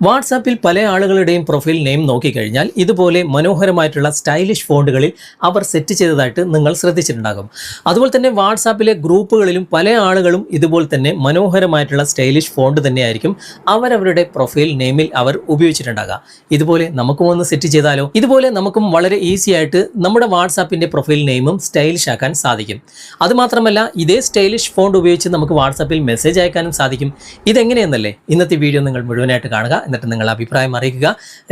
വാട്സാപ്പിൽ പല ആളുകളുടെയും പ്രൊഫൈൽ നെയിം നോക്കിക്കഴിഞ്ഞാൽ ഇതുപോലെ മനോഹരമായിട്ടുള്ള സ്റ്റൈലിഷ് ഫോണ്ടുകളിൽ അവർ സെറ്റ് ചെയ്തതായിട്ട് നിങ്ങൾ ശ്രദ്ധിച്ചിട്ടുണ്ടാകും. അതുപോലെ തന്നെ വാട്സാപ്പിലെ ഗ്രൂപ്പുകളിലും പല ആളുകളും ഇതുപോലെ തന്നെ മനോഹരമായിട്ടുള്ള സ്റ്റൈലിഷ് ഫോണ്ട് തന്നെയായിരിക്കും അവരവരുടെ പ്രൊഫൈൽ നെയിമിൽ അവർ ഉപയോഗിച്ചിട്ടുണ്ടാകുക. ഇതുപോലെ നമുക്കും ഒന്ന് സെറ്റ് ചെയ്താലോ? ഇതുപോലെ നമുക്കും വളരെ ഈസി ആയിട്ട് നമ്മുടെ വാട്സാപ്പിൻ്റെ പ്രൊഫൈൽ നെയിമും സ്റ്റൈലിഷ് ആക്കാൻ സാധിക്കും. അതുമാത്രമല്ല, ഇതേ സ്റ്റൈലിഷ് ഫോണ്ട് ഉപയോഗിച്ച് നമുക്ക് വാട്സാപ്പിൽ മെസ്സേജ് അയക്കാനും സാധിക്കും. ഇതെങ്ങനെയെന്നല്ലേ ഇന്നത്തെ വീഡിയോ നിങ്ങൾ മുഴുവനായിട്ട് കാണുക. എന്നിട്ട് നിങ്ങളുടെ അഭിപ്രായം അറിയിക്കുക.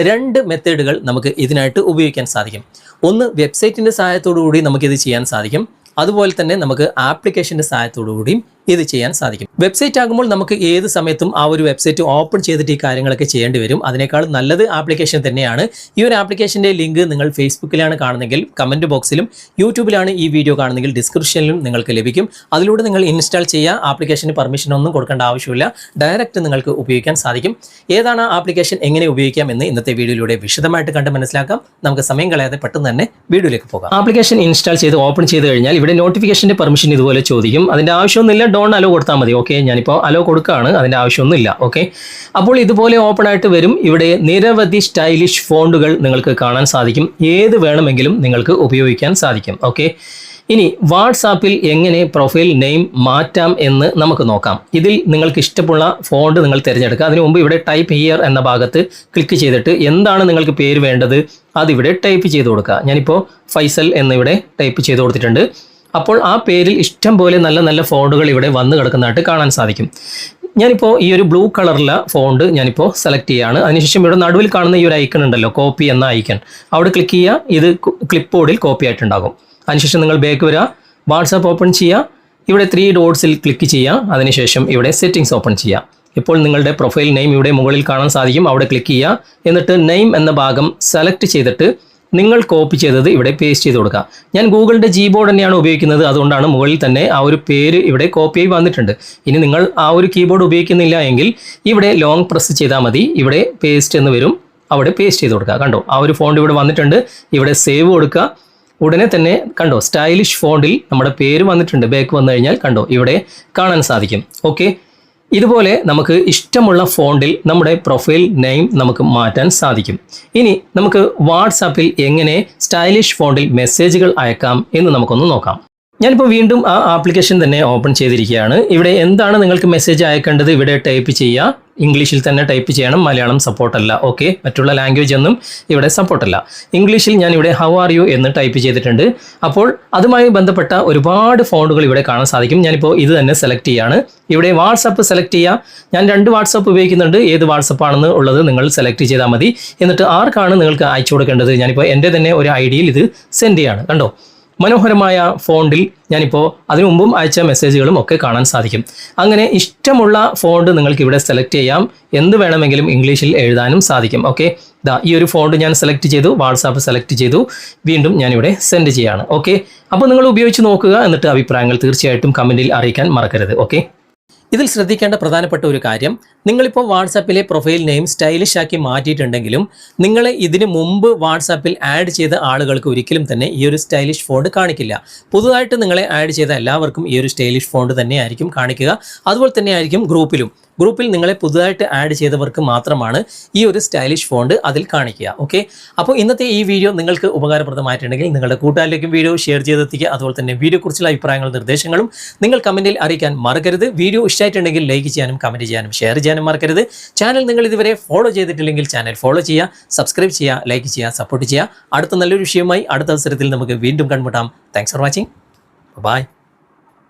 രണ്ട് മെത്തേഡുകൾ നമുക്ക് ഇതിനായിട്ട് ഉപയോഗിക്കാൻ സാധിക്കും. ഒന്ന്, വെബ്സൈറ്റിൻ്റെ സഹായത്തോടു കൂടി നമുക്കിത് ചെയ്യാൻ സാധിക്കും. അതുപോലെ തന്നെ നമുക്ക് ആപ്ലിക്കേഷൻ്റെ സഹായത്തോടു കൂടിയും ഇത് ചെയ്യാൻ സാധിക്കും. വെബ്സൈറ്റ് ആകുമ്പോൾ നമുക്ക് ഏത് സമയത്തും ആ ഒരു വെബ്സൈറ്റ് ഓപ്പൺ ചെയ്തിട്ട് ഈ കാര്യങ്ങളൊക്കെ ചെയ്യേണ്ടി വരും. അതിനേക്കാൾ നല്ലത് ആപ്ലിക്കേഷൻ തന്നെയാണ്. ഈ ഒരു ആപ്ലിക്കേഷൻ്റെ ലിങ്ക് നിങ്ങൾ ഫേസ്ബുക്കിലാണ് കാണുന്നതെങ്കിൽ കമൻറ്റ് ബോക്സിലും, യൂട്യൂബിലാണ് ഈ വീഡിയോ കാണുന്നതെങ്കിൽ ഡിസ്ക്രിപ്ഷനിലും നിങ്ങൾക്ക് ലഭിക്കും. അതിലൂടെ നിങ്ങൾ ഇൻസ്റ്റാൾ ചെയ്യുക. ആപ്ലിക്കേഷന് പെർമിഷൻ ഒന്നും കൊടുക്കേണ്ട ആവശ്യമില്ല. ഡയറക്റ്റ് നിങ്ങൾക്ക് ഉപയോഗിക്കാൻ സാധിക്കും. ഏതാണ് ആ ആപ്ലിക്കേഷൻ, എങ്ങനെ ഉപയോഗിക്കാം എന്ന് ഇന്നത്തെ വീഡിയോയിലൂടെ വിശദമായിട്ട് കണ്ട് മനസ്സിലാക്കാം. നമുക്ക് സമയം കളയാതെ പെട്ടെന്ന് തന്നെ വീഡിയോയിലേക്ക് പോകാം. ആപ്ലിക്കേഷൻ ഇൻസ്റ്റാൾ ചെയ്ത് ഓപ്പൺ ചെയ്ത് കഴിഞ്ഞാൽ ഇവിടെ നോട്ടിഫിക്കേഷൻ്റെ പെർമിഷൻ ഇതുപോലെ ചോദിക്കും. അതിൻ്റെ ആവശ്യമൊന്നുമില്ല. ഡോൺ അലോ കൊടുത്താൽ മതി. ഓക്കെ, ഞാനിപ്പോൾ അലോ കൊടുക്കുകയാണ്. അതിൻ്റെ ആവശ്യമൊന്നുമില്ല. ഓക്കെ, അപ്പോൾ ഇതുപോലെ ഓപ്പൺ ആയിട്ട് വരും. ഇവിടെ നിരവധി സ്റ്റൈലിഷ് ഫോണ്ടുകൾ നിങ്ങൾക്ക് കാണാൻ സാധിക്കും. ഏത് വേണമെങ്കിലും നിങ്ങൾക്ക് ഉപയോഗിക്കാൻ സാധിക്കും. ഓക്കെ, ഇനി വാട്സാപ്പിൽ എങ്ങനെ പ്രൊഫൈൽ നെയിം മാറ്റാം എന്ന് നമുക്ക് നോക്കാം. ഇതിൽ നിങ്ങൾക്ക് ഇഷ്ടമുള്ള ഫോണ്ട് നിങ്ങൾ തിരഞ്ഞെടുക്കുക. അതിനു മുമ്പ് ഇവിടെ ടൈപ്പ് ഹിയർ എന്ന ഭാഗത്ത് ക്ലിക്ക് ചെയ്തിട്ട് എന്താണ് നിങ്ങൾക്ക് പേര് വേണ്ടത് അതിവിടെ ടൈപ്പ് ചെയ്ത് കൊടുക്കുക. ഞാനിപ്പോൾ ഫൈസൽ എന്നിവിടെ ടൈപ്പ് ചെയ്ത് കൊടുത്തിട്ടുണ്ട്. അപ്പോൾ ആ പേരിൽ ഇഷ്ടം പോലെ നല്ല നല്ല ഫോണ്ടുകൾ ഇവിടെ വന്ന് കിടക്കുന്നതായിട്ട് കാണാൻ സാധിക്കും. ഞാനിപ്പോൾ ഈ ഒരു ബ്ലൂ കളറിലെ ഫോണ്ട് ഞാനിപ്പോൾ സെലക്ട് ചെയ്യുകയാണ്. അതിനുശേഷം ഇവിടെ നടുവിൽ കാണുന്ന ഈ ഒരു ഐക്കൺ ഉണ്ടല്ലോ, കോപ്പി എന്ന ഐക്കൺ, അവിടെ ക്ലിക്ക് ചെയ്യുക. ഇത് ക്ലിപ്പ് ബോർഡിൽ കോപ്പി ആയിട്ടുണ്ടാകും. അതിനുശേഷം നിങ്ങൾ ബാക്ക് വരിക, വാട്സാപ്പ് ഓപ്പൺ ചെയ്യുക. ഇവിടെ 3 ഡോട്ട്സിൽ ക്ലിക്ക് ചെയ്യുക. അതിനുശേഷം ഇവിടെ സെറ്റിംഗ്സ് ഓപ്പൺ ചെയ്യുക. ഇപ്പോൾ നിങ്ങളുടെ പ്രൊഫൈൽ നെയിം ഇവിടെ മുകളിൽ കാണാൻ സാധിക്കും. അവിടെ ക്ലിക്ക് ചെയ്യുക. എന്നിട്ട് നെയിം എന്ന ഭാഗം സെലക്ട് ചെയ്തിട്ട് നിങ്ങൾ കോപ്പി ചെയ്തത് ഇവിടെ പേസ്റ്റ് ചെയ്ത് കൊടുക്കുക. ഞാൻ ഗൂഗിളിൻ്റെ കീബോർഡ് തന്നെയാണ് ഉപയോഗിക്കുന്നത്. അതുകൊണ്ടാണ് മുകളിൽ തന്നെ ആ ഒരു പേര് ഇവിടെ കോപ്പി ആയി വന്നിട്ടുണ്ട്. ഇനി നിങ്ങൾ ആ ഒരു കീബോർഡ് ഉപയോഗിക്കുന്നില്ല എങ്കിൽ ഇവിടെ ലോങ് പ്രസ് ചെയ്താൽ മതി. ഇവിടെ പേസ്റ്റ് എന്ന് വരും. അവിടെ പേസ്റ്റ് ചെയ്ത് കൊടുക്കുക. കണ്ടോ, ആ ഒരു ഫോണ്ട് ഇവിടെ വന്നിട്ടുണ്ട്. ഇവിടെ സേവ് കൊടുക്കുക. ഉടനെ തന്നെ കണ്ടോ, സ്റ്റൈലിഷ് ഫോണ്ടിൽ നമ്മുടെ പേര് വന്നിട്ടുണ്ട്. ബാക്ക് വന്നു കഴിഞ്ഞാൽ കണ്ടോ ഇവിടെ കാണാൻ സാധിക്കും. ഓക്കെ, ഇതുപോലെ നമുക്ക് ഇഷ്ടമുള്ള ഫോണ്ടിൽ നമ്മുടെ പ്രൊഫൈൽ നെയിം നമുക്ക് മാറ്റാൻ സാധിക്കും. ഇനി നമുക്ക് വാട്സാപ്പിൽ എങ്ങനെ സ്റ്റൈലിഷ് ഫോണ്ടിൽ മെസ്സേജുകൾ അയക്കാം എന്ന് നമുക്കൊന്ന് നോക്കാം. ഞാനിപ്പോൾ വീണ്ടും ആ ആപ്ലിക്കേഷൻ തന്നെ ഓപ്പൺ ചെയ്തിരിക്കുകയാണ്. ഇവിടെ എന്താണ് നിങ്ങൾക്ക് മെസ്സേജ് അയക്കേണ്ടത് ഇവിടെ ടൈപ്പ് ചെയ്യുക. ഇംഗ്ലീഷിൽ തന്നെ ടൈപ്പ് ചെയ്യണം. മലയാളം സപ്പോർട്ടല്ല. ഓക്കെ, മറ്റുള്ള ലാംഗ്വേജ് ഒന്നും ഇവിടെ സപ്പോർട്ടല്ല. ഇംഗ്ലീഷിൽ ഞാൻ ഇവിടെ ഹൗ ആർ യു എന്ന് ടൈപ്പ് ചെയ്തിട്ടുണ്ട്. അപ്പോൾ അതുമായി ബന്ധപ്പെട്ട ഒരുപാട് ഫോണ്ടുകൾ ഇവിടെ കാണാൻ സാധിക്കും. ഞാനിപ്പോൾ ഇത് തന്നെ സെലക്ട് ചെയ്യുകയാണ്. ഇവിടെ വാട്സപ്പ് സെലക്ട് ചെയ്യുക. ഞാൻ 2 വാട്സപ്പ് ഉപയോഗിക്കുന്നുണ്ട്. ഏത് വാട്സപ്പ് ആണെന്ന് ഉള്ളത് നിങ്ങൾ സെലക്ട് ചെയ്താൽ മതി. എന്നിട്ട് ആർക്കാണ് നിങ്ങൾക്ക് അയച്ചു കൊടുക്കേണ്ടത്, ഞാനിപ്പോൾ എൻ്റെ തന്നെ ഒരു ഐഡിയിൽ ഇത് സെൻഡ് ചെയ്യാണ്. കണ്ടോ, മനോഹരമായ ഫോണ്ടിൽ ഞാനിപ്പോൾ അതിനു മുമ്പും അയച്ച മെസ്സേജുകളും ഒക്കെ കാണാൻ സാധിക്കും. അങ്ങനെ ഇഷ്ടമുള്ള ഫോണ്ട് നിങ്ങൾക്ക് ഇവിടെ സെലക്ട് ചെയ്യാം. എന്ത് വേണമെങ്കിലും ഇംഗ്ലീഷിൽ എഴുതാനും സാധിക്കും. ഓക്കെ, ഈ ഒരു ഫോണ്ട് ഞാൻ സെലക്ട് ചെയ്തു, വാട്സാപ്പ് സെലക്ട് ചെയ്തു. വീണ്ടും ഞാനിവിടെ സെൻഡ് ചെയ്യാണ്. ഓക്കെ, അപ്പോൾ നിങ്ങൾ ഉപയോഗിച്ച് നോക്കുക. എന്നിട്ട് അഭിപ്രായങ്ങൾ തീർച്ചയായിട്ടും കമൻറ്റിൽ അറിയിക്കാൻ മറക്കരുത്. ഓക്കെ, ഇതിൽ ശ്രദ്ധിക്കേണ്ട പ്രധാനപ്പെട്ട ഒരു കാര്യം, നിങ്ങളിപ്പോൾ വാട്സാപ്പിലെ പ്രൊഫൈൽ നെയിം സ്റ്റൈലിഷ് ആക്കി മാറ്റിയിട്ടുണ്ടെങ്കിലും നിങ്ങളെ ഇതിന് മുമ്പ് വാട്സാപ്പിൽ ആഡ് ചെയ്ത ആളുകൾക്ക് ഒരിക്കലും തന്നെ ഈ ഒരു സ്റ്റൈലിഷ് ഫോണ്ട് കാണിക്കില്ല. പുതുതായിട്ട് നിങ്ങളെ ആഡ് ചെയ്ത എല്ലാവർക്കും ഈ ഒരു സ്റ്റൈലിഷ് ഫോണ്ട് തന്നെയായിരിക്കും കാണിക്കുക. അതുപോലെ തന്നെയായിരിക്കും ഗ്രൂപ്പിൽ നിങ്ങളെ പുതുതായിട്ട് ആഡ് ചെയ്തവർക്ക് മാത്രമാണ് ഈ ഒരു സ്റ്റൈലിഷ് ഫോണ്ട് അതിൽ കാണിക്കുക. ഓക്കെ, അപ്പോൾ ഇന്നത്തെ ഈ വീഡിയോ നിങ്ങൾക്ക് ഉപകാരപ്രദമായിട്ടുണ്ടെങ്കിൽ നിങ്ങളുടെ കൂട്ടുകാരിലേക്കും വീഡിയോ ഷെയർ ചെയ്തെത്തിക്കുക. അതുപോലെ തന്നെ വീഡിയോയെക്കുറിച്ചുള്ള അഭിപ്രായങ്ങളും നിർദ്ദേശങ്ങളും നിങ്ങൾ കമൻറ്റിൽ അറിയിക്കാൻ മറക്കരുത്. വീഡിയോ ഇഷ്ടമായിട്ടുണ്ടെങ്കിൽ ലൈക്ക് ചെയ്യാനും കമൻറ്റ് ചെയ്യാനും ഷെയർ ചെയ്യാനും മറക്കരുത്. ചാനൽ നിങ്ങൾ ഇതുവരെ ഫോളോ ചെയ്തിട്ടില്ലെങ്കിൽ ചാനൽ ഫോളോ ചെയ്യുക, സബ്സ്ക്രൈബ് ചെയ്യുക, ലൈക്ക് ചെയ്യുക, സപ്പോർട്ട് ചെയ്യുക. അടുത്ത നല്ലൊരു വിഷയവുമായി അടുത്ത അവസരത്തിൽ നമുക്ക് വീണ്ടും കണ്ടുമുട്ടാം. Thanks for watching. ബൈ.